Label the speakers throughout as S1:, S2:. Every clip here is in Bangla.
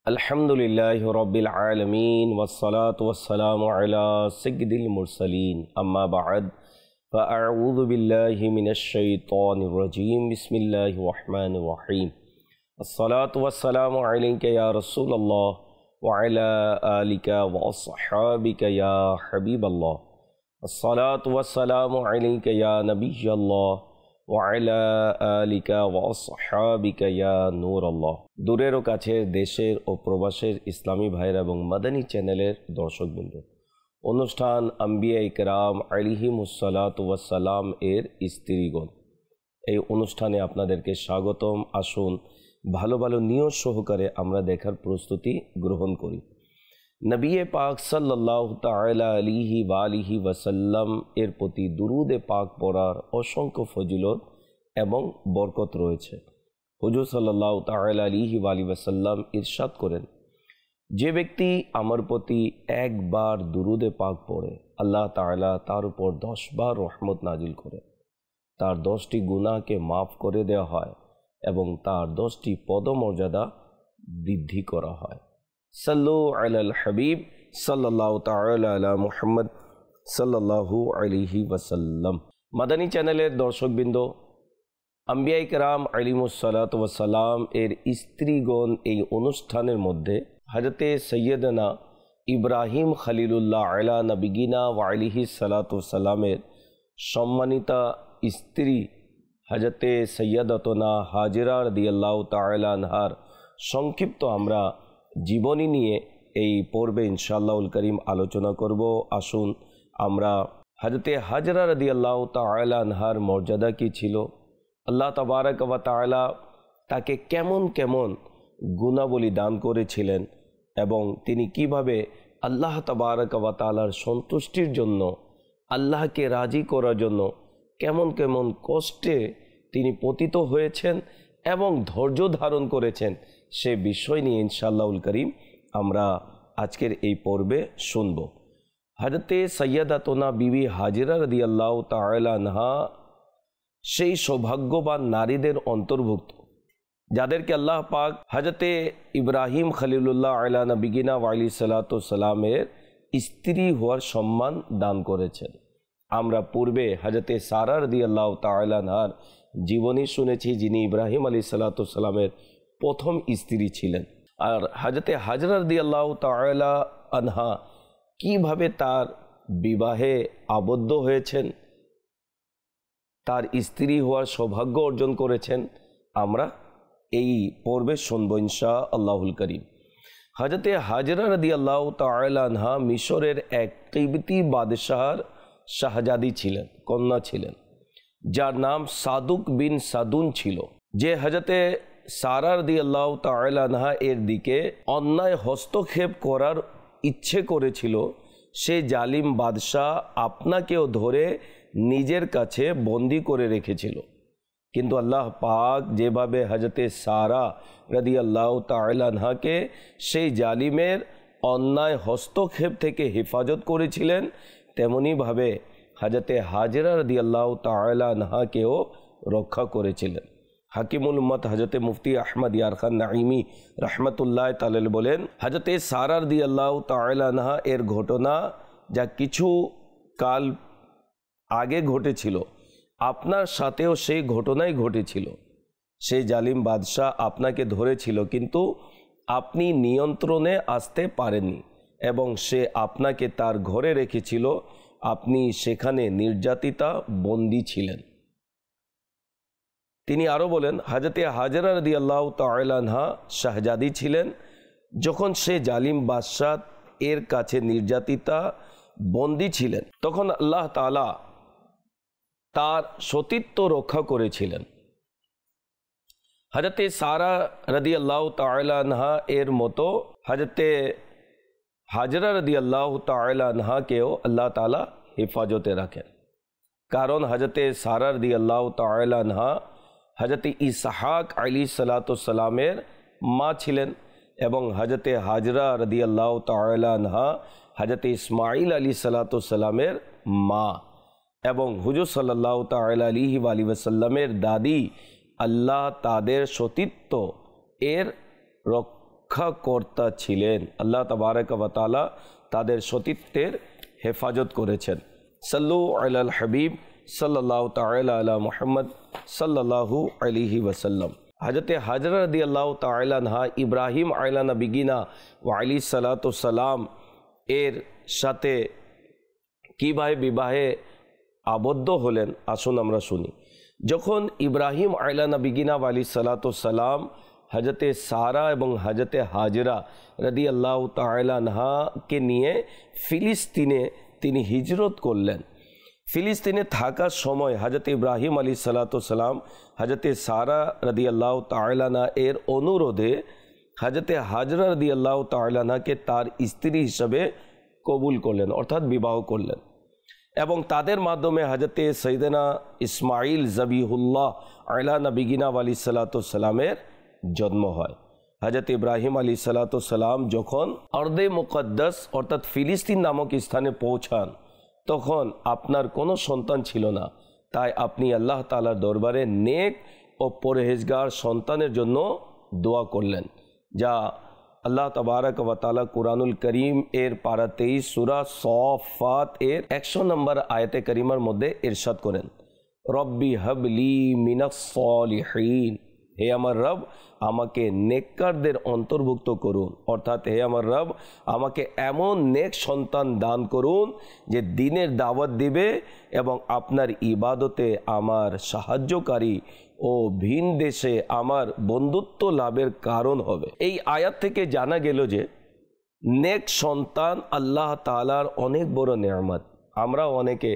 S1: अल्हम्दुलिल्लाहि रब्बिल आलमीन वस्सलातु वस्सलामु अला सय्यिदिल मुरसलीन अम्मा बअद फ़अऊज़ु बिल्लाहि मिनश शैतानिर रजीम बिस्मिल्लाहिर रहमानिर रहीम अस्सलातु वस्सलामु अलैका या रसूलल्लाह व अला आलिका व अस्हाबिका या हबीबल्लाह अस्सलातु वस्सलामु अलैका या नबिय्यल्लाह ওয়াইলা আলিকা ওয়াসহাবিকা ইয়া নূরাল্লাহ। দূরের ও কাছের দেশের ও প্রবাসের ইসলামী ভাইরা এবং মাদানী চ্যানেলের দর্শকবৃন্দ, অনুষ্ঠান আম্বিয়া ইকরাম আলাইহিমুসসালাতু ওয়াসসালাম এর স্ত্রীগণ, এই অনুষ্ঠানে আপনাদেরকে স্বাগতম। আসুন ভালো ভালো নিয়ত সহকারে আমরা দেখার প্রস্তুতি গ্রহণ করি। নবী পাক সাল্লাল্লাহু তাআলা আলাইহি ওয়া আলিহি ওয়াসাল্লাম এর প্রতি দুরুদে পাক পড়ার অসংখ্য ফজিলত এবং বরকত রয়েছে। হুজুর সাল্লাল্লাহু তাআলা আলাইহি ওয়া আলিহি ওয়াসাল্লাম ইরশাদ করেন, যে ব্যক্তি আমার প্রতি একবার দুরুদে পাক পড়ে আল্লাহ তাআলা তার উপর 10 বার রহমত নাজিল করে, তার 10টি গুনাহকে মাফ করে দেওয়া হয় এবং তার 10টি পদমর্যাদা বৃদ্ধি করা হয়। सल्लु अलल हबीब सल्लल्लाहु ताआला अला मुहम्मद सल्लल्लाहु अलैहि वसल्लम। মাদানী চ্যানেলের দর্শকবৃন্দ, আম্বিয়া ইকরাম আলাইহিমুসসালাতু ওয়াসসালাম এর স্ত্রীগণ এই অনুষ্ঠানের মধ্যে হযরতে সৈয়দনা ইব্রাহিম খলিলুল্লাহ আলা নবিগিনা ওয়া আলাইহিস সালাতু ওয়াসসালামের সম্মানিতা স্ত্রী হযরতে সৈয়দাতুনা হাজেরা রাদিয়াল্লাহু তাআলা আনহার সংক্ষিপ্ত আমরা জীবনী নিয়ে এই পর্বে ইনশাআল্লাহুল করিম আলোচনা করব। আসুন আমরা হযরতে হাজরা রাদিয়াল্লাহু তাআলা আনহার মর্যাদা কি ছিল, আল্লাহ তাবারক ওয়া তাআলা তাকে কেমন কেমন গুণাবলী দান করেছিলেন এবং তিনি কিভাবে আল্লাহ তাবারক ওয়া তাআলার সন্তুষ্টির জন্য, আল্লাহকে রাজি করার জন্য কেমন কেমন কষ্টে তিনি পতিত হয়েছেন এবং ধৈর্য ধারণ করেছেন, সে বিষয় নিয়ে ইনশাআল্লাহুল করিম আমরা আজকের এই পর্বে শুনব। হযরতে সৈয়দাতুনা বিবি হাজেরা রাদিয়াল্লাহু তাআলা আনহা সেই সৌভাগ্যবান নারীদের অন্তর্ভুক্ত যাদেরকে আল্লাহ পাক হযরতে ইব্রাহিম খলিলুল্লাহ আলা নবিগিনা ওয়া আলাইহিস সালাতু ওয়াসসালামের স্ত্রী হওয়ার সম্মান দান করেছেন। আমরা পূর্বে হযরতে সারা রাদিয়াল্লাহু তাআলা আনহার জীবনী শুনেছি, যিনি ইব্রাহিম আলাইহিস সালাতু ওয়াসসালামের প্রথম স্ত্রী ছিলেন। আর হযরতে হাজরা রাদিয়াল্লাহু তাআলা আনহা কিভাবে তার বিবাহে আবদ্ধ হয়েছেন, তার স্ত্রী হওয়ার সৌভাগ্য অর্জন করেছেন, আমরা এই পর্বে শুনব ইনশাআল্লাহুল করিম। হযরতে হাজরা রাদিয়াল্লাহু তাআলা আনহা মিশরের এক কিবতি বাদশাহর শাহজাদি ছিলেন, কন্যা ছিলেন, যার নাম সাদুক বিন সাদুন ছিল। যে হযরতে সারা রাদিয়াল্লাহু তাআলা আনহা এর দিকে অন্যায় হস্তক্ষেপ করার ইচ্ছে করেছিল, সে জালিম বাদশাহ আপনাকেও ধরে নিজের কাছে বন্দী করে রেখেছিল। কিন্তু আল্লাহ পাক যেভাবে হযরতে সারা রাদিয়াল্লাহু তাআলা আনহাকে সেই জালিমের অন্যায় হস্তক্ষেপ থেকে হেফাজত করেছিলেন, তেমনিভাবে হযরতে হাজরা রাদিয়াল্লাহু তাআলা আনহাকেও রক্ষা করেছিলেন। হাকিমুল উম্মত হযরতে মুফতি আহমদ ইয়ার খান নাঈমি রাহমাতুল্লাহ তাআলা বলেন, হযরতে সারা রাদিয়াল্লাহু তাআলা আনহা এর ঘটনা যা কিছু কাল আগে ঘটেছিল, আপনার সাথেও সেই ঘটনাই ঘটেছিল। সেই জালিম বাদশাহ আপনাকে ধরেছিল, কিন্তু আপনি নিয়ন্ত্রণে আসতে পারেননি এবং সে আপনাকে তার ঘরে রেখেছিল, আপনি সেখানে নির্যাতিতা বন্দী ছিলেন। তিনি আরও বলেন, হযরতে হাজরা রাদিয়াল্লাহু তাআলা আনহা শাহজাদি ছিলেন, যখন সে জালিম বাদশাহ এর কাছে নির্যাতিতা বন্দী ছিলেন, তখন আল্লাহ তাআলা তার সতীত্ব রক্ষা করেছিলেন। হযরতে সারা রাদিয়াল্লাহু তাআলা আনহা এর মতো হযরতে হাজরা রাদিয়াল্লাহু তাআলা আনহাকেও আল্লাহ তাআলা হেফাজতে রাখেন, কারণ হযরতে সারা রাদিয়াল্লাহু তাআলা আনহা হযরতে ইসহাক আলাইহিস সালাতু ওয়াসসালামের মা ছিলেন এবং হযরতে হাজরা রাদিয়াল্লাহু তাআলা আনহা হযরতে ইসমাঈল আলাইহিস সালাতু ওয়াসসালামের মা এবং হুজুর সাল্লাল্লাহু তাআলা আলাইহি ওয়া আলিহি ওয়াসাল্লামের দাদি। আল্লাহ তাদের সতীত্ব এর রক্ষাকর্তা ছিলেন। আল্লাহ তাবারক ওয়া তাআলা তাদের সতীত্বের হেফাজত করেছেন। সাল্লু আলাল হাবিব সাল্লাল্লাহু তাআলা আলা মুহাম্মদ সাল্লাল্লাহু আলাইহি ওয়াসাল্লাম। হযরতে হাজরা রাদিয়াল্লাহু তাআলা আনহা ইব্রাহিম আলা নবিগিনা ওয়া আলাইহিস সালাতু সালাম এর সাথে কিভাবে বিবাহে আবদ্ধ হলেন আসুন আমরা শুনি। যখন ইব্রাহিম আলা নবিগিনা ওয়া আলাইহিস সালাতু সালাম হজরতে সারা এবং হজরতে হাজরা রাদিয়াল্লাহু তাআলা আনহাকে নিয়ে ফিলিস্তিনে তিনি হিজরত করলেন। ফিলিস্তিনে থাকার সময় হজরত ইব্রাহিম আলাইহিস সালাতু সালাম হজরতে সারা রাদিয়াল্লাহু তাআলা আনহা এর অনুরোধে হজরতে হাজরা রাদিয়াল্লাহু তাআলা আনহাকে তার স্ত্রী হিসেবে কবুল করলেন, অর্থাৎ বিবাহ করলেন। এবং তাদের মাধ্যমে হজরতে সৈয়দনা ইসমাইল জবিহুল্লাহ আলা নবিগিনা আলাইহিস সালাতু সালামের জন্ম হয়। হজরত ইব্রাহিম আলাইহিস সালাতু সালাম যখন আরদে মুকদ্দাস অর্থাৎ ফিলিস্তিন নামক স্থানে পৌঁছান তখন আপনার কোনো সন্তান ছিল না, তাই আপনি আল্লাহ তাআলার দরবারে নেক ও পরহেজগার সন্তানের জন্য দোয়া করলেন, যা আল্লাহ তাবারক ওয়া তাআলা কুরআনুল করিম এর পারা 23 সূরা সফাত এর 100 নম্বর আয়াতে কারিমার মধ্যে ইরশাদ করেন, রব্বি হাবলি মিনাস সলিহিন, হে আমার রব আমাকে নেককারদের অন্তর্ভুক্ত করুন, অর্থাৎ হে আমার রব আমাকে এমন নেক সন্তান দান করুন যে দ্বীনের দাওয়াত দিবে এবং আপনার ইবাদতে আমার সাহায্যকারী ও ভিন দেশে আমার বন্ধুত্ব লাভের কারণ হবে। এই আয়াত থেকে জানা গেল যে নেক সন্তান আল্লাহ তাআলার অনেক বড় নেয়ামত। আমরা অনেকে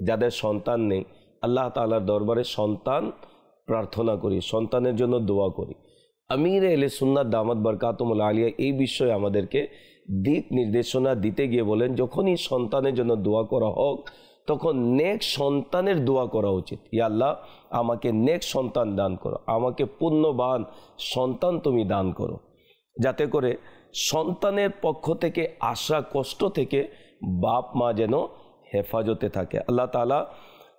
S1: যাদের সন্তান নেই আল্লাহ তাআলার দরবারে সন্তান প্রার্থনা করি, সন্তানের জন্য দোয়া করি। আমির আহলে সুন্নাত দামাত বরকাতুহুল আলিয়া এই বিষয়ে আমাদেরকে দিক নির্দেশনা দিতে গিয়ে বলেন, যখনই সন্তানের জন্য দোয়া করা হোক তখন নেক সন্তানের দোয়া করা উচিত। ইয়া আল্লাহ আমাকে নেক সন্তান দান করো, আমাকে পুণ্যবান সন্তান তুমি দান করো, যাতে করে সন্তানের পক্ষ থেকে আসা কষ্ট থেকে বাপ মা যেন হেফাজতে থাকে। আল্লাহ তাআলা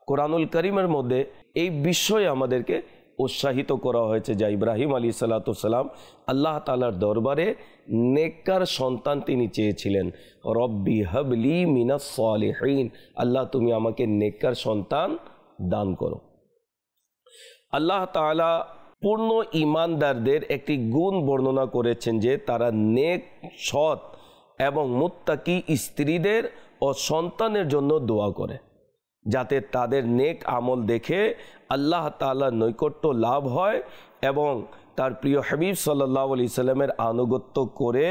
S1: কোরআনুল করিমের মধ্যে এই বিষয়ে আমাদেরকে উৎসাহিত করা হয়েছে, যা ইব্রাহিম আলাইহিস সালাতু সালাম আল্লাহ তাআলার দরবারে নেককার সন্তান তিনি চেয়েছিলেন। রব্বি হাবলি মিনাস সলিহিন, আল্লাহ তুমি আমাকে নেককার সন্তান দান করো। আল্লাহ তাআলা পূর্ণ ঈমানদারদের একটি গুণ বর্ণনা করেছেন যে তারা নেক, সৎ এবং মুত্তাকি স্ত্রীদের ও সন্তানের জন্য দোয়া করে, যাতে তাদের নেক আমল দেখে আল্লাহ তাআলার নৈকট্য লাভ হয় এবং তার প্রিয় হাবিব সাল্লাল্লাহু আলাইহি সাল্লামের আনুগত্য করে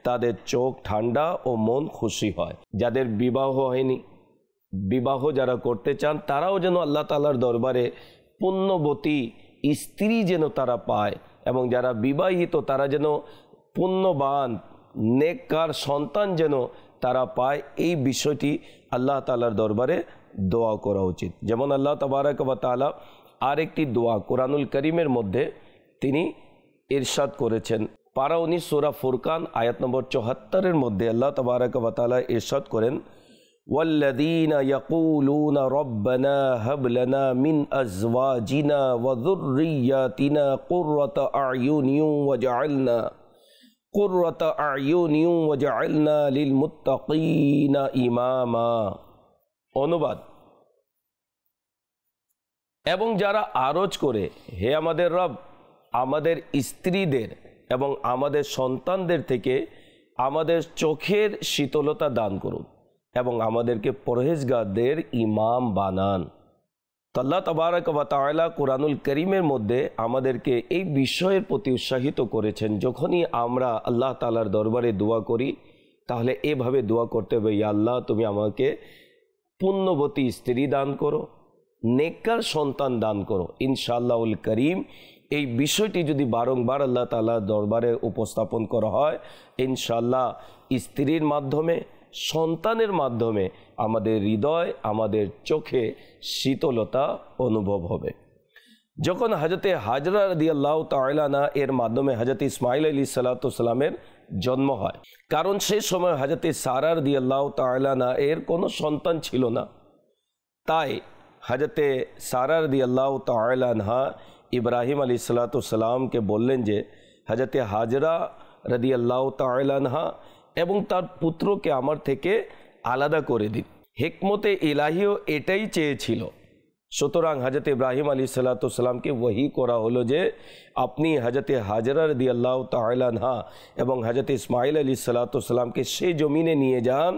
S1: তাদের চোখ ঠান্ডা ও মন খুশি হয়। যাদের বিবাহ হয়নি, বিবাহ যারা করতে চান তারাও যেন আল্লাহ তাআলার দরবারে পুণ্যবতী স্ত্রী যেন তারা পায় এবং যারা বিবাহিত তারা যেন পুণ্যবান নেককার সন্তান যেন তারা পায়, এই বিষয়টি আল্লাহ তাআলার দরবারে দোয়া করা উচিত। যেমন আল্লাহ তাবারক ওয়া তাআলা আরেকটি দোয়া কোরআনুল করিমের মধ্যে তিনি ইরশাদ করেছেন। পারা 19 সূরা ফুরকান আয়াত নম্বর 74 মধ্যে আল্লাহ তাবারক ওয়া তাআলা ইরশাদ করেন, ওয়াল্লাযীনা ইয়াকুলুনা রব্বানা হাব লানা মিন আজওয়াজিনা ওয়া যুররিয়াতিনা কুররাতা আ'য়ুনিন ওয়াজআলনা লিল মুত্তাকিনা ইমামা। অনুবাদ, এবং যারা আরজ করে, হে আমাদের রব আমাদের স্ত্রীদের এবং আমাদের সন্তানদের থেকে আমাদের চোখের শীতলতা দান করুন এবং আমাদেরকে পরহেজগারদের ইমাম বানান। আল্লাহ তাবারক ওয়া তাআলা কুরআনুল কারীমের মধ্যে আমাদেরকে এই বিষয়ের প্রতি উৎসাহিত করেছেন। যখনই আমরা আল্লাহ তাআলার দরবারে দোয়া করি তাহলে এভাবে দোয়া করতে হবে, ইয়া আল্লাহ তুমি আমাকে পুণ্যবতী স্ত্রী দান করো, নেককার সন্তান দান করো। ইনশাআল্লাহুল করিম এই বিষয়টি যদি বারংবার আল্লাহ তাআলার দরবারে উপস্থাপন করা হয়, ইনশাআল্লাহ স্ত্রীর মাধ্যমে, সন্তানের মাধ্যমে আমাদের হৃদয়, আমাদের চোখে শীতলতা অনুভব হবে। যখন হযরতে হাজরা রাদিয়াল্লাহু তাআলা আনহা এর মাধ্যমে হযরত ইসমাঈল আলাইহিস সালাতু সালামের জন্ম হয়, কারণ সেই সময় হযরতে সারা রাদিয়াল্লাহু তাআলা আনহা এর কোনো সন্তান ছিল না, তাই হযরতে সারা রাদিয়াল্লাহু তাআলা আনহা ইব্রাহিম আলাইহিস সালাতু সালামকে বললেন যে হযরতে হাজরা রাদিয়াল্লাহু তাআলা আনহা এবং তার পুত্রকে আমার থেকে আলাদা করে দিন। হিকমতে ইলাহিও এটাই চেয়েছিল। সুতরাং হযরত ইব্রাহিম আলাইহিসসালামকে ওহী করা হলো যে আপনি হযরত হাজরা রাদিয়াল্লাহু তাআলা আনহা এবং হযরত ইসমাঈল আলাইহিসসালামকে সেই জমিনে নিয়ে যান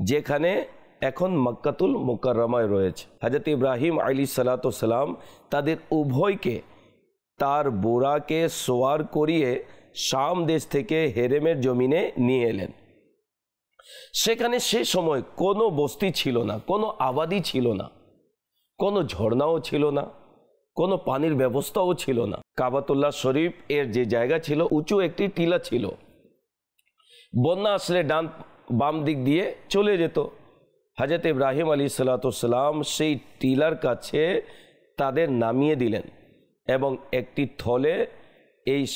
S1: যেখানে এখন মক্কাতুল মুকাররমায় রয়েছে। হযরত ইব্রাহিম আলাইহিসসালাম তাদের উভয়কে তার বুরাকে সোয়ার করিয়ে শাম দেশ থেকে হেরেমের জমিনে নিয়ে এলেন। সেখানে সে সময় কোনো বস্তি ছিল না, কোনো আবাদি ছিল না, কোনো ঝর্ণাও ছিল না, কোনো পানির ব্যবস্থাও ছিল না। কাবাতুল্লাহ শরীফ এর যে জায়গা ছিল উঁচু একটি টিলা ছিল, বন্যা আসলে ডান বাম দিক দিয়ে চলে যেত। হযরত ইব্রাহিম আলাইহিসসালাম সেই টিলার কাছে তাদের নামিয়ে দিলেন এবং একটি থলে,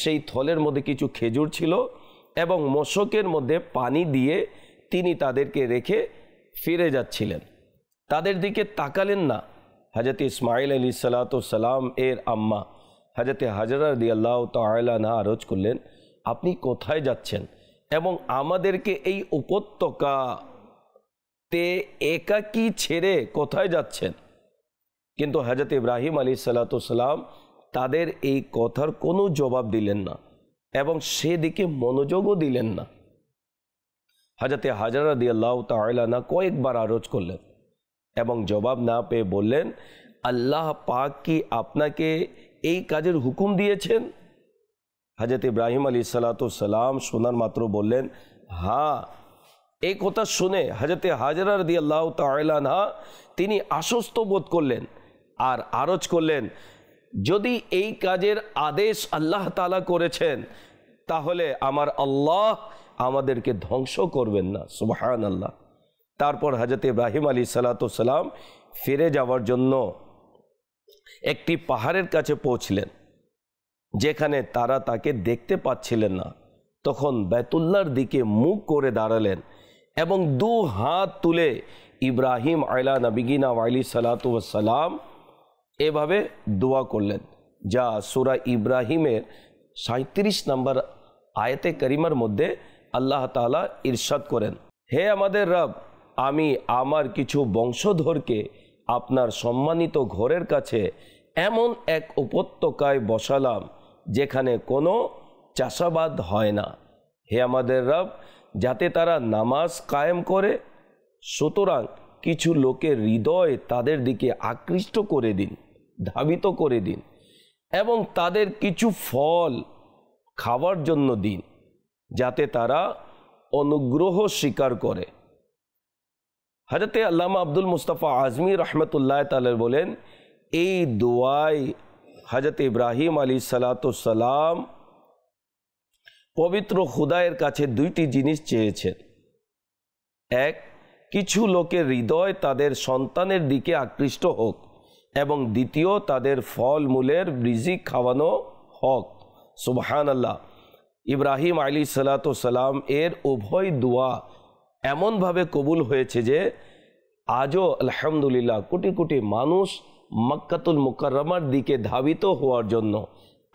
S1: সেই থলের মধ্যে কিছু খেজুর ছিল এবং মশকের মধ্যে পানি দিয়ে তিনি তাদেরকে রেখে ফিরে যাচ্ছিলেন। তাদের দিকে তাকালেন না। হযরত ইসমাঈল আলাইহিসসালাম এর আম্মা হযরত হাজরা রাদিয়াল্লাহু তাআলা আনহা আরজ করলেন, আপনি কোথায় যাচ্ছেন এবং আমাদেরকে এই উপত্যকাতে একাকী ছেড়ে কোথায় যাচ্ছেন? কিন্তু হযরত ইব্রাহিম আলাইহিসসালাম তাদের এই কথার কোনো জবাব দিলেন না এবং সেদিকে মনোযোগও দিলেন না। হযরত হাজরা রাদিয়াল্লাহু তাআলা আনহা কয়েকবার আরজ করলেন এবং জবাব না পেয়ে বললেন, আল্লাহ পাক কি আপনাকে এই কাজের হুকুম দিয়েছেন? হযরত ইব্রাহিম আলাইহিসসালাম শোনার মাত্র বললেন, হ্যাঁ। এই কথা শুনে হযরত হাজরা রাদিয়াল্লাহু তাআলা আনহা তিনি আশ্বস্ত বোধ করলেন আর আরজ করলেন, যদি এই কাজের আদেশ আল্লাহ তাআলা করেছেন তাহলে আমার আল্লাহ আমাদেরকে ধ্বংস করবেন না। সুবহানাল্লাহ। তারপর হযরত ইব্রাহিম আলাইহিসসালাম ফিরে যাওয়ার জন্য একটি পাহাড়ের কাছে পৌঁছলেন যেখানে তারা তাকে দেখতে পাচ্ছিলেন না। তখন বাইতুল্লাহর দিকে মুখ করে দাঁড়ালেন এবং দু হাত তুলে ইব্রাহিম আলা নবিগিনা আলাইহিসসালাতু ওয়াসসালাম এভাবে দোয়া করলেন, যা সূরা ইব্রাহিমের 37 নম্বর আয়াতে কারিমার মধ্যে আল্লাহ তাআলা ইরশাদ করেন, হে আমাদের রব, আমি আমার কিছু বংশধরকে আপনার সম্মানিত ঘরের কাছে এমন এক উপত্যকায় বসালাম যেখানে কোনো চাষাবাদ হয় না। হে আমাদের রব, যাতে তারা নামাজ কায়েম করে। সুতরাং কিছু লোকের হৃদয় তাদের দিকে আকৃষ্ট করে দিন, ধাবিত করে দিন এবং তাদের কিছু ফল খাওয়ার জন্য দিন যাতে তারা অনুগ্রহ স্বীকার করে। হযরত আল্লামা আব্দুল মুস্তাফা আজমি রহমতুল্লাহ তাআলা বলেন, এই দোয়ায় হযরত ইব্রাহিম আলাইহিসসালাম পবিত্র খুদায়ের কাছে দুইটি জিনিস চেয়েছেন। এক, কিছু লোকের হৃদয় তাদের সন্তানের দিকে আকৃষ্ট হোক এবং দ্বিতীয়, তাদের ফলমূলের রিজিক খাওয়ানো হোক। সুবহানাল্লাহ। ইব্রাহিম আলাইহিসসালাম এর উভয় দোয়া এমনভাবে কবুল হয়েছে যে আজও আলহামদুলিল্লাহ কোটি কোটি মানুষ মক্কাতুল মুকাররমার দিকে ধাবিত হওয়ার জন্য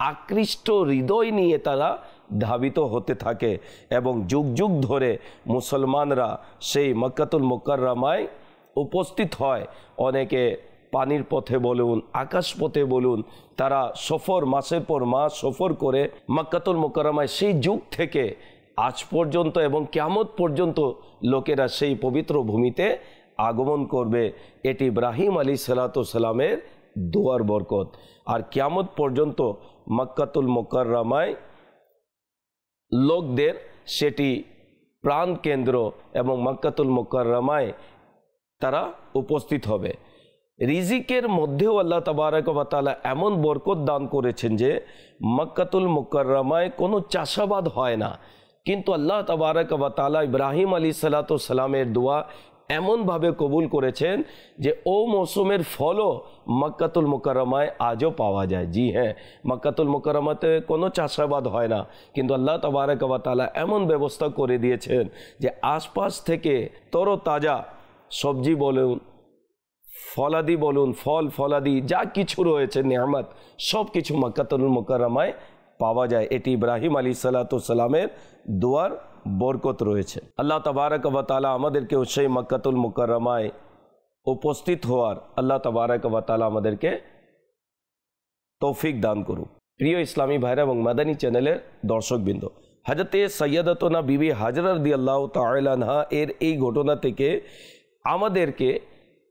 S1: আকৃষ্ট হৃদয় নিয়ে তারা ধাবিত হতে থাকে এবং যুগ যুগ ধরে মুসলমানরা সেই মক্কাতুল মুকাররমায় উপস্থিত হয়। অনেকে পানির পথে বলুন, আকাশ পথে বলুন, তারা সফর, মাসের পর মাস সফর করে মক্কাতুল মুকাররমায় সেই যুগ থেকে আজ পর্যন্ত এবং কিয়ামত পর্যন্ত লোকেরা সেই পবিত্র ভূমিতে আগমন করবে। এটি ইব্রাহিম আলাইহিসসালামের দোয়ার বরকত। আর কিয়ামত পর্যন্ত মক্কাতুল মুকাররমায় লোকদের সেটি প্রাণ কেন্দ্র এবং মক্কাতুল মুকাররমায় তারা উপস্থিত হবে। রিজিকের মধ্যেও আল্লাহ তাবারক ওয়া তাআলা এমন বরকত দান করেছেন যে মক্কাতুল মুকাররমায় কোনো চাষাবাদ হয় না, কিন্তু আল্লাহ তাবারক ওয়া তাআলা ইব্রাহিম আলাইহিসসালামের দোয়া এমনভাবে কবুল করেছেন যে ও মৌসুমের ফলও মক্কাতুল মুকাররমায় আজও পাওয়া যায়। জি হ্যাঁ, মক্কাতুল মুকাররমাতে কোনো চাষাবাদ হয় না, কিন্তু আল্লাহ তাবারক ওয়া তাআলা এমন ব্যবস্থা করে দিয়েছেন যে আশপাশ থেকে তরতাজা সবজি বলুন, ফলাদি বলুন, ফল ফলাদি যা কিছু রয়েছে নেয়ামত, সব কিছু মক্কাতুল মুকাররমায় পাওয়া যায়। এটি ইব্রাহিম আলাইহিসসালামের দোয়ার বরকত রয়েছে। আল্লাহ তাবারক ওয়া তাআলা আমাদেরকেও সেই মক্কাতুল মুকাররমায় উপস্থিত হওয়ার আল্লাহ তাবারক ওয়া তাআলা আমাদেরকে তৌফিক দান করুক। প্রিয় ইসলামী ভাইরা এবং মাদানী চ্যানেলের দর্শকবৃন্দ, হযরতে সাইয়্যিদাতুনা বিবি হাজরা রাদিয়াল্লাহু তাআলা আনহা এর এই ঘটনা থেকে আমাদেরকে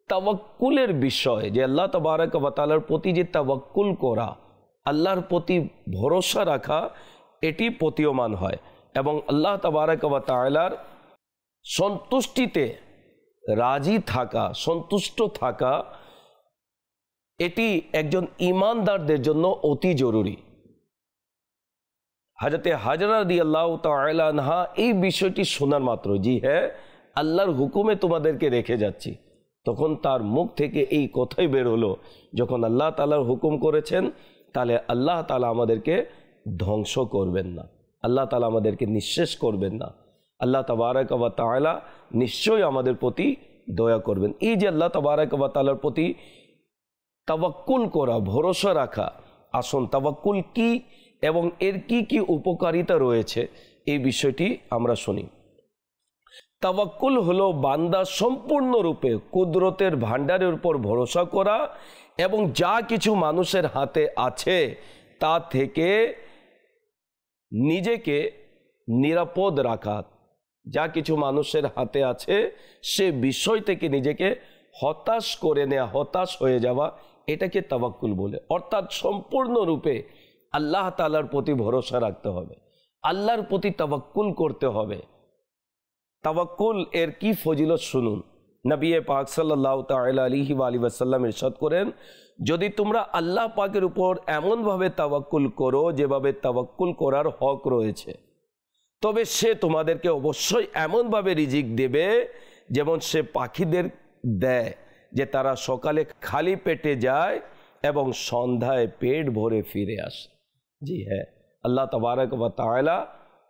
S1: তাওয়াক্কুলের বিষয়, যে আল্লাহ তাবারক ওয়া তাআলার প্রতি যে তাওয়াক্কুল করা, আল্লাহর প্রতি ভরসা রাখা, এটি প্রতীয়মান হয় এবং আল্লাহ তাবারক ওয়া তাআলার সন্তুষ্টিতে রাজি থাকা, সন্তুষ্ট থাকা, এটি একজন ঈমানদারদের জন্য অতি জরুরি। হযরতে হাজরা রাদিয়াল্লাহু তাআলা আনহা এই বিষয়টি শোনার মাত্র, জি হ্যাঁ আল্লাহর হুকুমে তোমাদেরকে রেখে যাচ্ছি, তখন তার মুখ থেকে এই কথাই বের হলো, যখন আল্লাহ তাআলার হুকুম করেছেন তাহলে আল্লাহ তাআলা আমাদেরকে ধ্বংস করবেন না, আল্লাহ তাআলা আমাদেরকে নিঃশেষ করবেন না, আল্লাহ তাবারক ওয়া তাআলা নিশ্চয়ই আমাদের প্রতি দয়া করবেন। এই যে আল্লাহ তাবারক ওয়া তাআলার প্রতি তাওয়াক্কুল করা, ভরসা রাখা, আসুন তাওয়াক্কুল কি এবং এর কি কি উপকারিতা রয়েছে এই বিষয়টি আমরা শুনি। তাওয়াক্কুল হলো বান্দা সম্পূর্ণরূপে কুদরতের ভান্ডারের উপর ভরসা করা এবং যা কিছু মানুষের হাতে আছে তা থেকে নিজেকে নিরাপদ রাখা, যা কিছু মানুষের হাতে আছে সে বিষয় থেকে নিজেকে হতাশ করে নেওয়া, হতাশ হয়ে যাওয়া, এটাকে তাওয়াক্কুল বলে। অর্থাৎ সম্পূর্ণরূপে আল্লাহ তাআলার প্রতি ভরসা রাখতে হবে, আল্লাহর প্রতি তাওয়াক্কুল করতে হবে। তাওয়াক্কুল এর কি ফজিলত শুনুন। নবী পাক সাল্লাল্লাহু তাআলা আলাইহি ওয়া আলিহি ওয়াসাল্লাম ইরশাদ করেন, যদি তোমরা আল্লাহ পাকের উপর এমনভাবে তাওয়াক্কুল করো যেভাবে তাওয়াক্কুল করার হক রয়েছে, তবে সে তোমাদেরকে অবশ্যই এমনভাবে রিজিক দেবে যেমন সে পাখিদের দেয়, যে তারা সকালে খালি পেটে যায় এবং সন্ধ্যায় পেট ভরে ফিরে আসে। জি হ্যাঁ, আল্লাহ তাবারক ওয়া তাআলা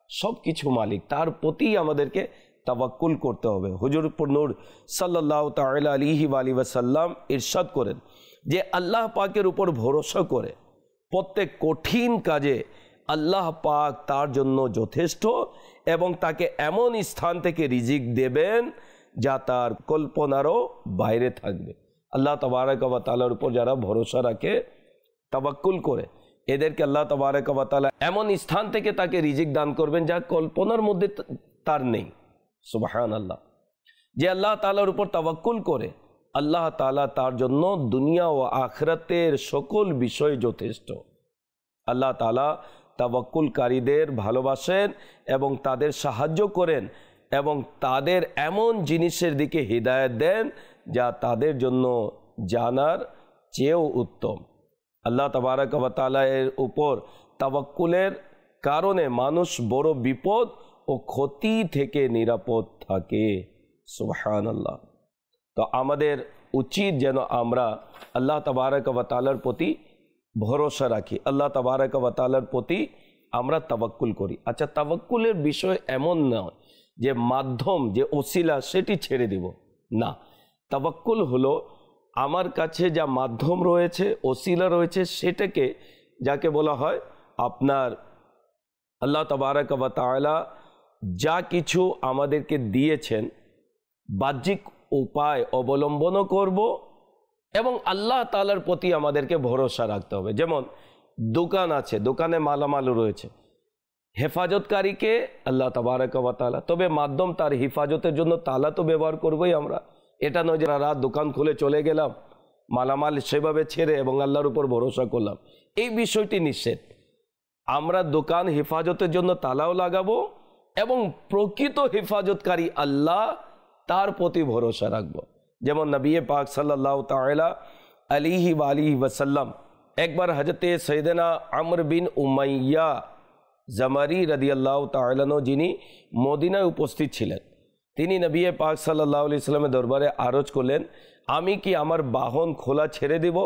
S1: সব কিছু মালিক, তার প্রতি আমাদেরকে তাওয়াক্কুল করতে হবে। হুজুর নূর সাল্লাল্লাহু তাআলা আলাইহি ওয়া আলিহি ওয়াসাল্লাম ইরশাদ করেন যে আল্লাহ পাকের উপর ভরসা করে প্রত্যেক কঠিন কাজে আল্লাহ পাক তার জন্য যথেষ্ট এবং তাকে এমন স্থান থেকে রিজিক দেবেন যা তার কল্পনারও বাইরে থাকবে। আল্লাহ তাবারক ওয়া তাআলার উপর যারা ভরসা রাখে, তাওয়াক্কুল করে, এদেরকে আল্লাহ তাবারক ওয়া তাআলা এমন স্থান থেকে তাকে রিজিক দান করবেন যা কল্পনার মধ্যে তার নেই। সুবহানাল্লাহ। যে আল্লাহ তাআলার উপর তাওয়াক্কুল করে, আল্লাহ তাআলা তার জন্য দুনিয়া ও আখিরাতের সকল বিষয় যথেষ্ট। আল্লাহ তাআলা তাওয়াক্কুলকারীদের ভালোবাসেন এবং তাদের সাহায্য করেন এবং তাদের এমন জিনিসের দিকে হিদায়াত দেন যা তাদের জন্য জানার চেয়েও উত্তম। আল্লাহ তাবারক ওয়া তাআলা এর উপর তাওয়াক্কুলের কারণে মানুষ বড় বিপদ ও ক্ষতি থেকে নিরাপদ থাকে। সুবহানাল্লাহ। তো আমাদের উচিত যেন আমরা আল্লাহ তাবারক ওয়া তাআলার প্রতি ভরসা রাখি, আল্লাহ তাবারক ওয়া তাআলার প্রতি আমরা তাওয়াক্কুল করি। আচ্ছা, তাওয়াক্কুলের বিষয় এমন নয় যে মাধ্যম, যে ওসিলা সেটি ছেড়ে দিব, না। তাওয়াক্কুল হলো আমার কাছে যা মাধ্যম রয়েছে, ওসিলা রয়েছে, সেটাকে, যাকে বলা হয় আপনার আল্লাহ তাবারক ওয়া তাআলা যা কিছু আমাদেরকে দিয়েছেন, বাহ্যিক উপায় অবলম্বনও করব এবং আল্লাহ তাআলার প্রতি আমাদেরকে ভরসা রাখতে হবে। যেমন দোকান আছে, দোকানে মালামাল রয়েছে, হেফাজতকারীকে আল্লাহ তাবারক ওয়া তাআলা, তবে মাধ্যম তার হেফাজতের জন্য তালা তো ব্যবহার করবই আমরা। এটা নয় যে রাত দোকান খুলে চলে গেলাম, মালামাল সেভাবে ছেড়ে এবং আল্লাহর উপর ভরসা করলাম, এই বিষয়টি নিষেধ। আমরা দোকান হেফাজতের জন্য তালাও লাগাবো এবং প্রকৃত হেফাজতকারী আল্লাহ, তার প্রতি ভরসা রাখবো। যেমন নবী পাক সাল্লাল্লাহু তাআলা আলাইহি ওয়া আলিহি ওয়াসাল্লাম একবার হযরতে সাইয়েদনা আমর বিন উমাইয়া জামারি রাদিয়াল্লাহু তাআলা আনহু, যিনি মদিনায় উপস্থিত ছিলেন, তিনি নবী পাক সাল্লাল্লাহু আলাইহি ওয়াসাল্লামের দরবারে আরজ করলেন, আমি কি আমার বাহন খোলা ছেড়ে দেব?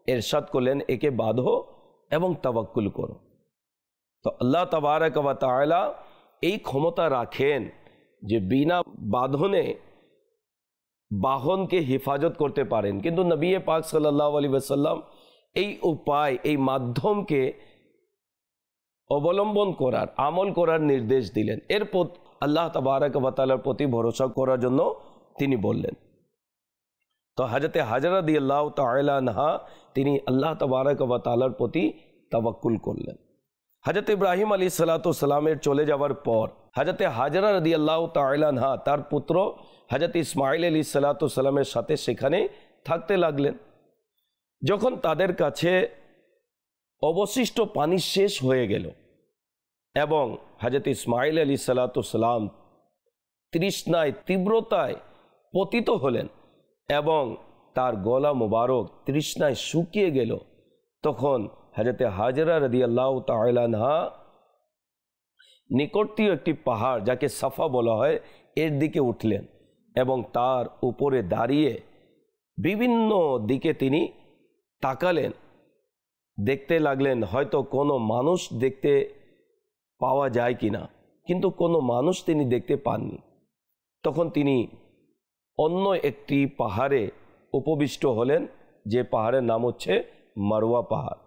S1: ইরশাদ করলেন, একে বাঁধো এবং তাওয়াক্কুল করো। তো আল্লাহ তাবারক ওয়া তাআলা এই ক্ষমতা রাখেন যে বিনা বাঁধনে বাহনকে হেফাজত করতে পারেন, কিন্তু নবী পাক সাল্লাল্লাহু আলাইহি ওয়াসাল্লাম এই উপায়, এই মাধ্যমকে অবলম্বন করার, আমল করার নির্দেশ দিলেন। এরপর আল্লাহ তাবারক ওয়া তাআলার প্রতি ভরসা করার জন্য তিনি বললেন। তো হযরতে হাজরা রাদিয়াল্লাহু তাআলা আনহা তিনি আল্লাহ তাবারক ওয়া তাআলার প্রতি তাওয়াক্কুল করলেন। হযরত ইব্রাহিম আলাইহিস সালামের চলে যাওয়ার পর হযরতে হাজরা রাদিয়াল্লাহু তাআলা আনহা তার পুত্র হযরত ইসমাঈল আলাইহিস সালামের সাথে সেখানে থাকতে লাগলেন। যখন তাদের কাছে অবশিষ্ট পানি শেষ হয়ে গেল এবং হযরত ইসমাঈল আলাইহিস সালাম তৃষ্ণায় তীব্রতায় পতিত হলেন এবং তার গলা মোবারক তৃষ্ণায় শুকিয়ে গেল, তখন হযরতে হাজরা রাদিয়াল্লাহু তাআলা আনহা নিকটতীয় একটি পাহাড় যাকে সাফা বলা হয় এর দিকে উঠলেন এবং তার উপরে দাঁড়িয়ে বিভিন্ন দিকে তিনি তাকালেন, দেখতে লাগলেন হয়তো কোনো মানুষ দেখতে পাওয়া যায় কিনা, কিন্তু কোনো মানুষ তিনি দেখতে পাননি। তখন তিনি অন্য একটি পাহাড়ে উপবিষ্ট হলেন, যে পাহাড়ের নাম হচ্ছে মারওয়া পাহাড়।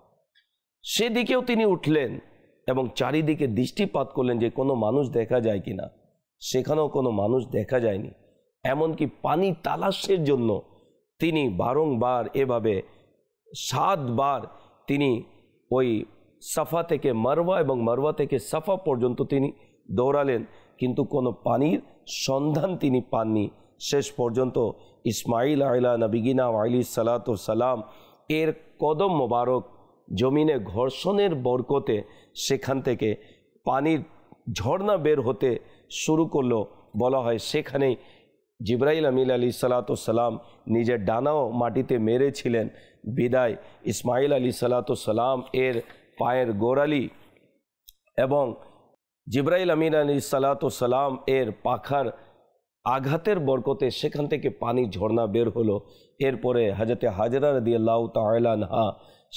S1: সেদিকেও তিনি উঠলেন এবং চারিদিকে দৃষ্টিপাত করলেন যে কোনো মানুষ দেখা যায় কিনা। সেখানেও কোনো মানুষ দেখা যায়নি। এমনকি পানি তালাশের জন্য তিনি বারংবার এভাবে 7 বার তিনি ওই সাফা থেকে মারওয়া এবং মারওয়া থেকে সাফা পর্যন্ত তিনি দৌড়ালেন, কিন্তু কোনো পানির সন্ধান তিনি পাননি। শেষ পর্যন্ত ইসমাঈল আলা নবিগিনা আলাইহিস সালাতু সালাম এর কদম মোবারক জমিনে ঘর্ষণের বরকতে সেখান থেকে পানির ঝর্ণা বের হতে শুরু করলো। বলা হয় সেখানেই জিবরাইল আমিন আলাইহিস সালাতু সালাম নিজের ডানাও মাটিতে মেরেছিলেন, বিদায় ইসমাঈল আলাইহিস সালাতু সালাম এর পায়ের গোড়ালি এবং জিবরাইল আমিন আলাইহিস সালাতু সালাম এর পাখার আঘাতের বরকতে সেখান থেকে পানি ঝর্ণা বের হলো। এরপরে হযরতে হাজরা রাদিয়াল্লাহু তাআলা আনহা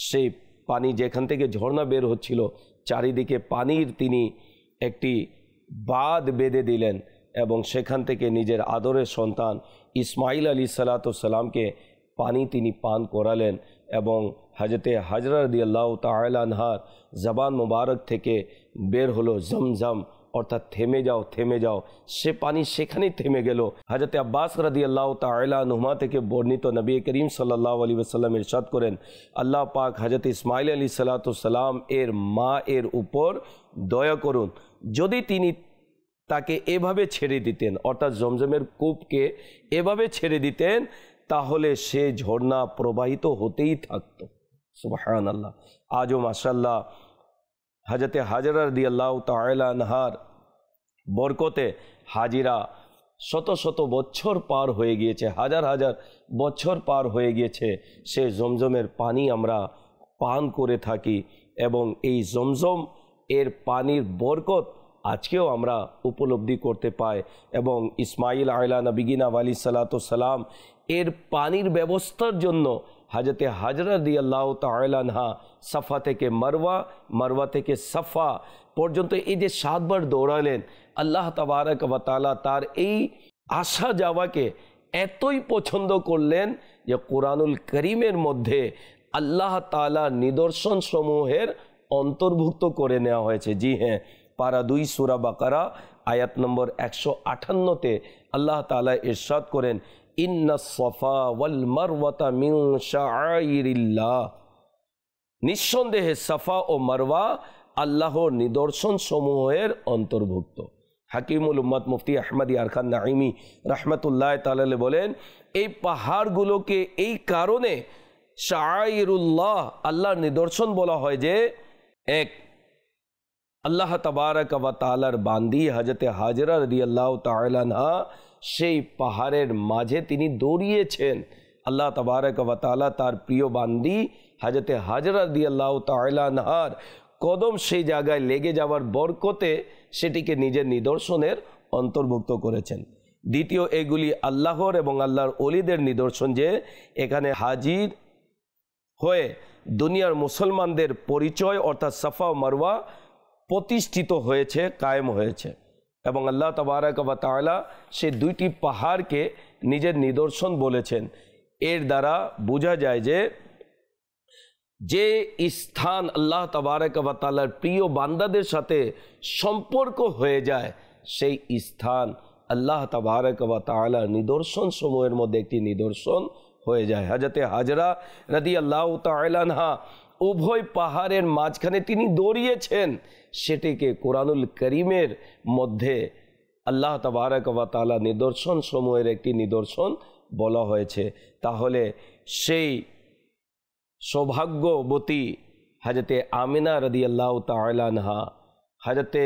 S1: সেই পানি যেখান থেকে ঝর্ণা বের হচ্ছিল চারিদিকে পানির তিনি একটি বাঁধ বেঁধে দিলেন এবং সেখান থেকে নিজের আদরের সন্তান ইসমাঈল আলাইহিস সালাতু সালামকে পানি তিনি পান করালেন এবং হযরতে হাজরা রাদিয়াল্লাহু তাআলা আনহার জবান মুবারক থেকে বের হলো জমজম, অর্থাৎ থেমে যাও থেমে যাও। সে পানি সেখানেই থেমে গেল। হযরতে আব্বাস রাদিয়াল্লাহু তাআলা আনহুমা থেকে বর্ণিত নবী করিম সাল্লাল্লাহু আলাইহি ওয়াসাল্লাম ইরশাদ করেন, আল্লাহ পাক হযরত ইসমাঈল আলাইহিস সালাতু সালাম এর মা এর উপর দয়া করুন, যদি তিনি তাকে এভাবে ছেড়ে দিতেন, অর্থাৎ জমজমের কূপকে এভাবে ছেড়ে দিতেন, তাহলে সে ঝর্ণা প্রবাহিত হতেই থাকতো। সুবহানাল্লাহ। আজও মাশাআল্লাহ হযরতে হাজরা রাদিয়াল্লাহু তাআলা আনহার বরকতে হাজিরা শত শত বছর পার হয়ে গিয়েছে, হাজার হাজার বছর পার হয়ে গিয়েছে, সে জমজমের পানি আমরা পান করে থাকি এবং এই জমজম এর পানির বরকত আজকেও আমরা উপলব্ধি করতে পাই। এবং ইসমাঈল আলা নবিগিনা আলাইহিস সালাতু সালাম এর পানির ব্যবস্থার জন্য হযরতে হাজরা রাদিয়াল্লাহু তাআলা আনহা সাফা থেকে মারওয়া, মারওয়া থেকে সাফা পর্যন্ত এই যে 7 বার দৌড়ালেন, আল্লাহ তাবারক ওয়া তাআলা তার এই আসা যাওয়াকে এতই পছন্দ করলেন যে কোরআনুল করিমের মধ্যে আল্লাহ তাআলা নিদর্শন সমূহের অন্তর্ভুক্ত করে নেওয়া হয়েছে। জি হ্যাঁ, পারা 2 সূরা বাকারা আয়াত নম্বর 158-তে আল্লাহ তাআলা ইরশাদ করেন, ইন্নাস সাফা ওয়াল মারওয়াতা মিন শাআইরিল্লাহ, নিঃসন্দেহে সাফা ও মারওয়া আল্লাহর নিদর্শন সমূহের অন্তর্ভুক্ত। হাকিমুল উম্মত মুফতি আহমদ ইয়ারখান নাঈমি রাহমাতুল্লাহ তাআলা বলেন, এই পাহাড়গুলোকে এই কারণে শাআইরুল্লাহ আল্লাহর নিদর্শন বলা হয় যে এক, আল্লাহ তাবারক ওয়া তাআলার বান্দি হযরতে হাজরা রাদিয়াল্লাহু তাআলা আনহা সেই পাহাড়ের মাঝে তিনি দৌড়িয়েছেন। আল্লাহ তাবারক ওয়া তাআলা তার প্রিয় বান্দি হযরতে হাজরা রাদিয়াল্লাহু তাআলা আনহার কদম সেই জায়গায় লেগে যাওয়ার বরকতে সেটিকে নিজের নিদর্শনের অন্তর্ভুক্ত করেছেন। দ্বিতীয়, এগুলি আল্লাহর এবং আল্লাহর ওলিদের নিদর্শন যে এখানে হাজির হয়ে দুনিয়ার মুসলমানদের পরিচয় অর্থাৎ সাফা ও মারওয়া প্রতিষ্ঠিত হয়েছে, কায়েম হয়েছে। এবং আল্লাহ তাবারক ওয়া তাআলা সেই 2টি পাহাড়কে নিজের নিদর্শন বলেছেন। এর দ্বারা বোঝা যায় যে যে স্থান আল্লাহ তাবারক ওয়া তাআলার প্রিয় বান্দাদের সাথে সম্পর্ক হয়ে যায়, সেই স্থান আল্লাহ তাবারক ওয়া তাআলার নিদর্শন সমূহের মধ্যে একটি নিদর্শন হয়ে যায়। হযরতে হাজরা রাদিয়াল্লাহু তাআলা আনহা উভয় পাহাড়ের মাঝখানে তিনি দাঁড়িয়েছেন, সেটিকে কোরআনুল করিমের মধ্যে আল্লাহ তাবারক ওয়া তাআলা নিদর্শন সমূহের একটি নিদর্শন বলা হয়েছে। তাহলে সেই সৌভাগ্যবতী হযরতে আমিনা রাদিয়াল্লাহু তাআলা আনহা, হযরতে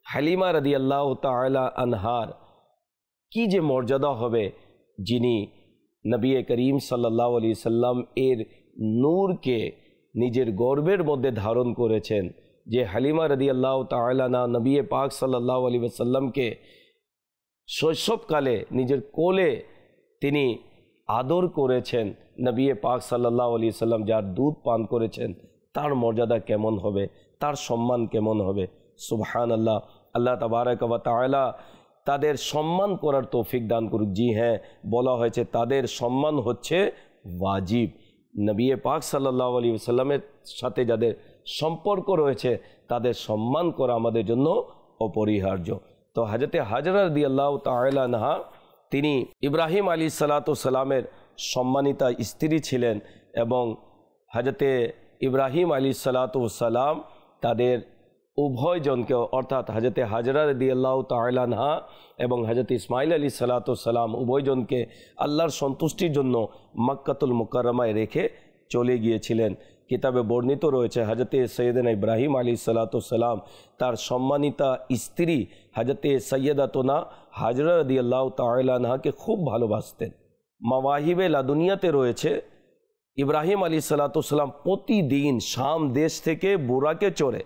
S1: হালিমা রাদিয়াল্লাহু তাআলা আনহার কি যে মর্যাদা হবে, যিনি নবী করিম সাল্লাল্লাহু আলাইহি সাল্লাম এর নূরকে নিজের গর্বের মধ্যে ধারণ করেছেন। যে হালিমা রাদিয়াল্লাহু তাআলা আনহা নবী পাক সাল্লাল্লাহু আলাইহি ওয়াসাল্লামকে শৈশবকালে নিজের কোলে তিনি আদর করেছেন, নবী পাক সাল্লাল্লাহু আলাইহি সাল্লাম যার দুধ পান করেছেন, তার মর্যাদা কেমন হবে, তার সম্মান কেমন হবে। সুবহানাল্লাহ। আল্লাহ তাবারক ওয়া তাআলা তাদের সম্মান করার তৌফিক দান করুক। জি হ্যাঁ, বলা হয়েছে তাদের সম্মান হচ্ছে ওয়াজিব। নবী পাক সাল্লাল্লাহু আলাইহি ওয়াসাল্লামের সাথে যাদের সম্পর্ক রয়েছে তাদের সম্মান করা আমাদের জন্য অপরিহার্য। তো হযরতে হাজরা রাদিয়াল্লাহু তাআলা আনহা তিনি ইব্রাহিম আলাইহিস সালামের সম্মানিতা স্ত্রী ছিলেন এবং হযরতে ইব্রাহিম আলাইহিস সালাম তাদের উভয়জনকে অর্থাৎ হযরতে হাজরা রাদিয়াল্লাহু তাআলা আনহা এবং হযরত ইসমাঈল আলাইহিস সালাম উভয়জনকে আল্লাহর সন্তুষ্টির জন্য মক্কাতুল মুকাররমায় রেখে চলে গিয়েছিলেন। কিতাবে বর্ণিত রয়েছে হযরতে সৈয়দনা ইব্রাহিম আলাইহিস সালাম তার সম্মানিতা স্ত্রী হযরতে সৈয়দাতুনা হাজরা রাদিয়াল্লাহু তাআলা আনহাকে খুব ভালোবাসতেন। মাওয়াহিবে লাদুনিয়াতে রয়েছে ইব্রাহিম আলাইহিস সালাম প্রতিদিন শাম দেশ থেকে বুরাকে চড়ে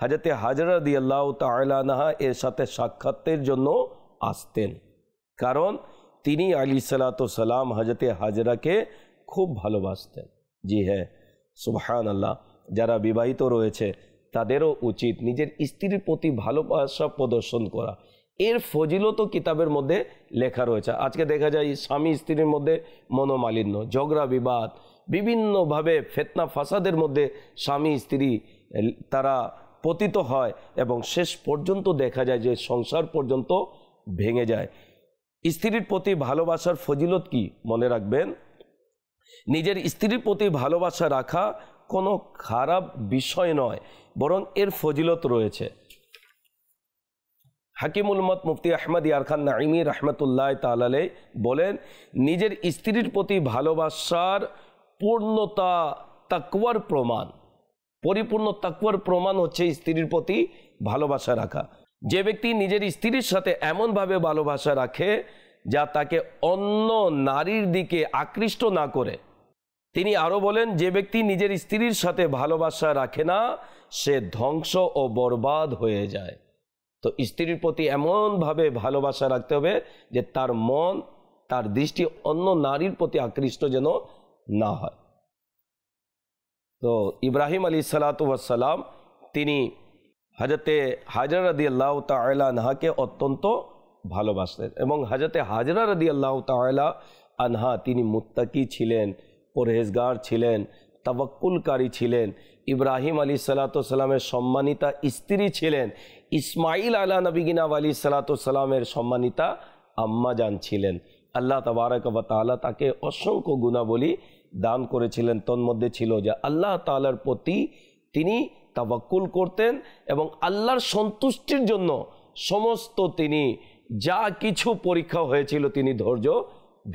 S1: হযরতে হাজরা রাদিয়াল্লাহু তাআলা আনহা এর সাথে সাক্ষাতের জন্য আসতেন, কারণ তিনি আলাইহিস সালাম হযরতে হাজরাকে খুব ভালোবাসতেন। জি হ্যাঁ, সুবহানাল্লাহ। যারা বিবাহিত রয়েছে তাদেরও উচিত নিজের স্ত্রীর প্রতি ভালোবাসা প্রদর্শন করা। এর ফজিলত কিতাবের মধ্যে লেখা রয়েছে। আজকে দেখা যায় স্বামী স্ত্রীর মধ্যে মনোমালিন্য, ঝগড়া বিবাদ, বিভিন্নভাবে ফিতনা ফাসাদের মধ্যে স্বামী স্ত্রী তারা পতিত হয় এবং শেষ পর্যন্ত দেখা যায় যে সংসার পর্যন্ত ভেঙে যায়। স্ত্রীর প্রতি ভালোবাসার ফজিলত কি মনে রাখবেন। নিজের স্ত্রীর প্রতি ভালোবাসা রাখা কোনো খারাপ বিষয় নয়, বরং এর ফজিলত রয়েছে। হাকিমুল উম্মত মুফতি আহমদ ইয়ার খান নাঈমি রাহমাতুল্লাহ তাআলা আলাইহি বলেন, নিজের স্ত্রীর প্রতি ভালোবাসার পূর্ণতা তাকওয়ার প্রমাণ। পরিপূর্ণ তাকওয়ার প্রমাণ হচ্ছে স্ত্রীর প্রতি ভালোবাসা রাখা। যে ব্যক্তি নিজের স্ত্রীর সাথে এমনভাবে ভালোবাসা রাখে যা তাকে অন্য নারীর দিকে আকৃষ্ট না করে। তিনি আরও বলেন, যে ব্যক্তি নিজের স্ত্রীর সাথে ভালোবাসা রাখে না সে ধ্বংস ও বরবাদ হয়ে যায়। তো স্ত্রীর প্রতি এমনভাবে ভালোবাসা রাখতে হবে যে তার মন, তার দৃষ্টি অন্য নারীর প্রতি আকৃষ্ট যেন না হয়। তো ইব্রাহিম আলাইহিস সালাম তিনি হযরতে হাজরা রাদিয়াল্লাহু তাআলা আনহাকে অত্যন্ত ভালোবাসতেন এবং হযরতে হাজরা রাদিয়াল্লাহু তাআলা আনহা তিনি মুত্তাকি ছিলেন, পরহেজগার ছিলেন, তাওয়াক্কুলকারী ছিলেন। ইব্রাহিম আলাইহিস সালামের সম্মানিতা স্ত্রী ছিলেন। ইসমাঈল আলা নবিগিনা আলাইহিস সালামের সম্মানিতা আম্মাজান ছিলেন। আল্লাহ তাবারক ওয়া তাআলা তাকে অসংখ্য গুণাবলী দান করেছিলেন। তন্মধ্যে ছিল যে আল্লাহ তাআলার প্রতি তিনি তাওয়াক্কুল করতেন এবং আল্লাহর সন্তুষ্টির জন্য সমস্ত তিনি যা কিছু পরীক্ষা হয়েছিল তিনি ধৈর্য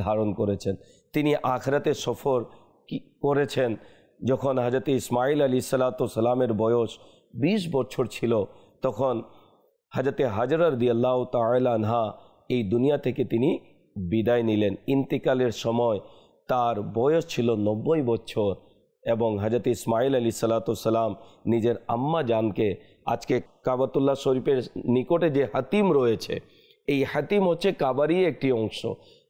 S1: ধারণ করেছেন। তিনি আখিরাতে সফর করেছেন যখন হযরত ইসমাঈল আলাইহিস সালামের বয়স 20 বছর ছিল, তখন হযরতে হাজরা রাদিয়াল্লাহু তাআলা আনহা এই দুনিয়া থেকে তিনি বিদায় নিলেন। ইন্তিকালের সময় তার বয়স ছিল 90 বছর এবং হযরত ইসমাঈল আলাইহিস সালাম নিজের আম্মা জানকে, আজকে কাবাতুল্লাহ শরীফের নিকটে যে হাতিম রয়েছে, এই হাতিম হচ্ছে কাবারই একটি অংশ।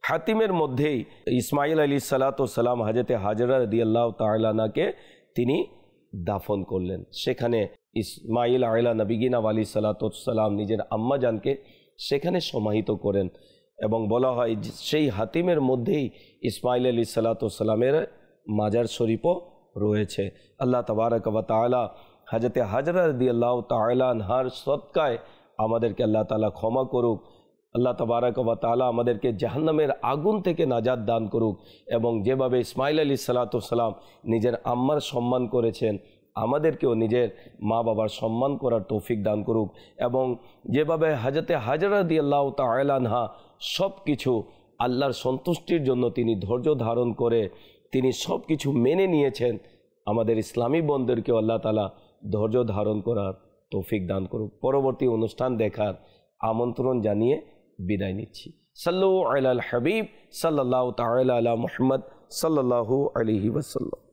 S1: হাতিমের মধ্যেই ইসমাঈল আলাইহিস সালাম হযরতে হাজরা রাদিয়াল্লাহু তাআলা আনহাকে তিনি দাফন করলেন। সেখানে ইসমাঈল আলা নবিগিনা আলাইহিস সালাম নিজের আম্মা জানকে সেখানে সমাহিত করেন এবং বলা হয় সেই হাতিমের মধ্যেই ইসমাঈল আলাইহিস সালামের মাজার শরীফও রয়েছে। আল্লাহ তাবারক ওয়া তাআলা হযরতে হাজরা রাদিয়াল্লাহু তাআলা আনহার সদকায় আমাদেরকে আল্লাহ তাআলা ক্ষমা করুক। আল্লাহ তাবারক ওয়া তাআলা আমাদেরকে জাহান্নামের আগুন থেকে নাজাত দান করুক এবং যেভাবে ইসমাঈল আলাইহিস সালাতু ওয়াস সালাম নিজের আম্মার সম্মান করেছেন, আমাদেরকেও নিজের মা বাবার সম্মান করার তৌফিক দান করুক এবং যেভাবে হযরতে হাজরা রাদিয়াল্লাহু তাআলা আনহা সব কিছু আল্লাহর সন্তুষ্টির জন্য তিনি ধৈর্য ধারণ করে তিনি সব কিছু মেনে নিয়েছেন, আমাদের ইসলামী বোনদেরকেও আল্লাহ তাআলা ধৈর্য ধারণ করার তৌফিক দান করুক। পরবর্তী অনুষ্ঠান দেখার আমন্ত্রণ জানিয়ে বিদায় নিচ্ছি। সাল্লু আলাল হাবিব সাল্লাল্লাহু তাআলা আলা মুহাম্মদ সাল্লাল্লাহু আলাইহি ওয়াসাল্লাম।